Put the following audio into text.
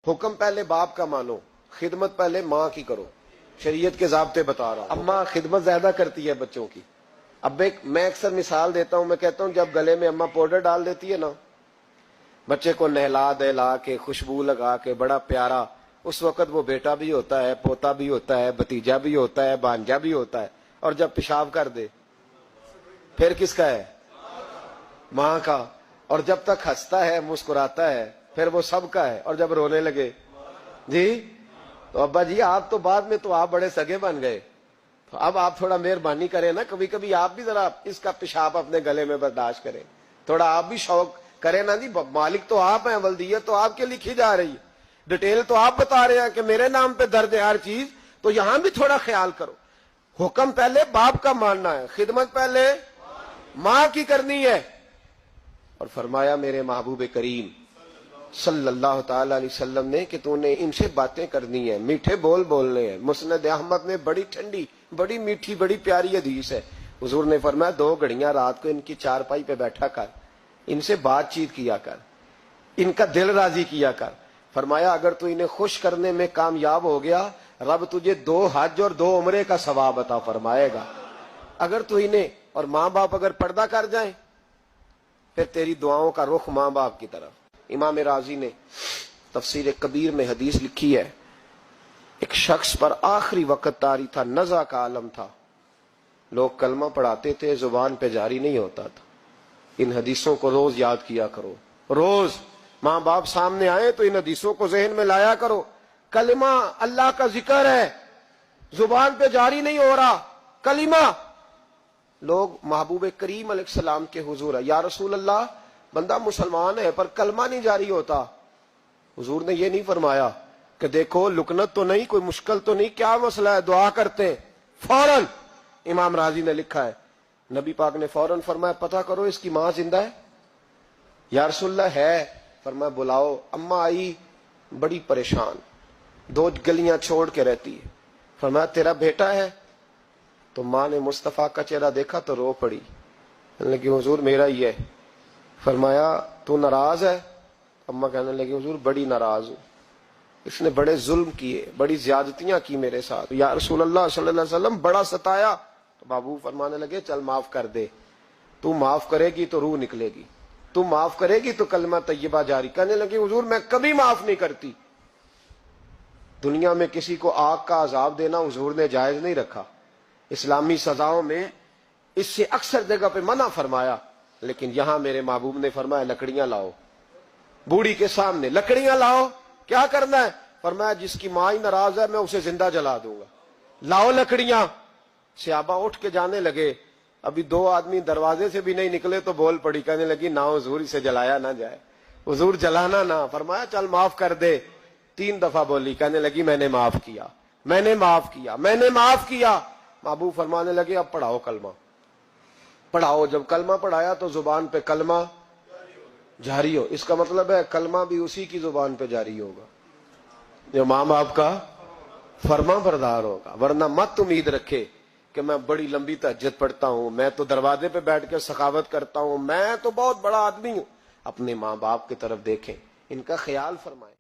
حکم پہلے باپ کا مانو، خدمت پہلے ماں کی کرو. شریعت کے ضابطے بتا رہا ہوں. اماں خدمت زیادہ کرتی ہے بچوں کی. اب میں اکثر مثال دیتا ہوں، میں کہتا ہوں جب گلے میں اماں پاؤڈر ڈال دیتی ہے نا، بچے کو نہلا دہلا کے خوشبو لگا کے بڑا پیارا، اس وقت وہ بیٹا بھی ہوتا ہے، پوتا بھی ہوتا ہے، بھتیجا بھی ہوتا ہے، بھانجا بھی ہوتا ہے. اور جب پیشاب کر دے پھر کس کا ہے؟ ماں کا. اور جب تک ہنستا ہے مسکراتا ہے پھر وہ سب کا ہے. اور جب رونے لگے جی تو ابا جی آپ تو بعد میں تو آپ بڑے سگے بن گئے، تو اب آپ تھوڑا مہربانی کریں نا، کبھی کبھی آپ بھی ذرا اس کا پیشاب اپنے گلے میں برداشت کریں، تھوڑا آپ بھی شوق کریں نا جی. مالک تو آپ ہیں، ولدیت تو آپ کے لکھی جا رہی ہے، ڈیٹیل تو آپ بتا رہے ہیں کہ میرے نام پہ درج ہے ہر چیز، تو یہاں بھی تھوڑا خیال کرو. حکم پہلے باپ کا ماننا ہے، خدمت پہلے ماں کی کرنی ہے. اور فرمایا میرے محبوب کریم صلی اللہ تعالی علیہ وسلم نے کہ تو نے ان سے باتیں کرنی ہیں، میٹھے بول بولنے ہیں. مسند احمد میں بڑی ٹھنڈی، بڑی میٹھی، بڑی پیاری حدیث ہے. حضور نے فرمایا 2 گھڑیاں رات کو ان کی چارپائی پہ بیٹھا کر، ان سے بات چیت کیا کر، ان کا دل راضی کیا کر. فرمایا اگر تو انہیں خوش کرنے میں کامیاب ہو گیا، رب تجھے 2 حج اور 2 عمرے کا ثواب عطا فرمائے گا. اگر تو انہیں، اور ماں باپ اگر پردہ کر جائیں پھر تیری دعاؤں کا رخ ماں باپ کی طرف. امام راضی نے تفسیر کبیر میں حدیث لکھی ہے، ایک شخص پر آخری وقت طاری تھا، نزع کا عالم تھا، لوگ کلمہ پڑھاتے تھے، زبان پہ جاری نہیں ہوتا تھا. ان حدیثوں کو روز یاد کیا کرو، روز ماں باپ سامنے آئے تو ان حدیثوں کو ذہن میں لایا کرو. کلمہ اللہ کا ذکر ہے، زبان پہ جاری نہیں ہو رہا کلمہ. لوگ محبوب کریم علیہ السلام کے حضور ہے، یا رسول اللہ بندہ مسلمان ہے پر کلمہ نہیں جاری ہوتا. حضور نے یہ نہیں فرمایا کہ دیکھو لکنت تو نہیں، کوئی مشکل تو نہیں، کیا مسئلہ ہے، دعا کرتے ہیں. فوراً امام راضی نے لکھا ہے نبی پاک نے فوراً فرمایا پتہ کرو اس کی ماں زندہ ہے. یا رسول اللہ ہے. فرمایا بلاؤ. اماں آئی بڑی پریشان، 2 گلیاں چھوڑ کے رہتی ہے. فرمایا تیرا بیٹا ہے؟ تو ماں نے مصطفیٰ کا چہرہ دیکھا تو رو پڑی، کہنے لگی حضور میرا ہی ہے. فرمایا تو ناراض ہے؟ اماں کہنے لگی حضور بڑی ناراض ہوں، اس نے بڑے ظلم کیے، بڑی زیادتیاں کی میرے ساتھ. یا رسول اللہ صلی اللہ علیہ وسلم بڑا ستایا. تو بابو فرمانے لگے چل معاف کر دے، تو معاف کرے گی تو روح نکلے گی، تو معاف کرے گی تو کلمہ طیبہ جاری. کہنے لگی حضور میں کبھی معاف نہیں کرتی. دنیا میں کسی کو آگ کا عذاب دینا حضور نے جائز نہیں رکھا، اسلامی سزاؤں میں اس سے اکثر جگہ پہ منع فرمایا، لیکن یہاں میرے محبوب نے فرمایا لکڑیاں لاؤ. بوڑھی کے سامنے لکڑیاں لاؤ، کیا کرنا ہے؟ فرمایا جس کی ماں ہی ناراض ہے میں اسے زندہ جلا دوں گا، لاؤ لکڑیاں. صحابہ اٹھ کے جانے لگے، ابھی 2 آدمی دروازے سے بھی نہیں نکلے تو بول پڑی، کہنے لگی نہ حضور اسے جلایا نہ جائے، حضور جلانا نہ. فرمایا چل معاف کر دے. 3 دفعہ بولی، کہنے لگی میں نے معاف کیا، میں نے معاف کیا، میں نے معاف کیا. محبوب فرمانے لگے اب پڑھاؤ کلمہ، پڑھاؤ. جب کلمہ پڑھایا تو زبان پہ کلمہ جاری ہو. اس کا مطلب ہے کلمہ بھی اسی کی زبان پہ جاری ہوگا جو ماں باپ کا فرما بردار ہوگا. ورنہ مت امید رکھے کہ میں بڑی لمبی تہجد پڑھتا ہوں، میں تو دروازے پہ بیٹھ کے سخاوت کرتا ہوں، میں تو بہت بڑا آدمی ہوں. اپنے ماں باپ کی طرف دیکھیں، ان کا خیال فرمائیں.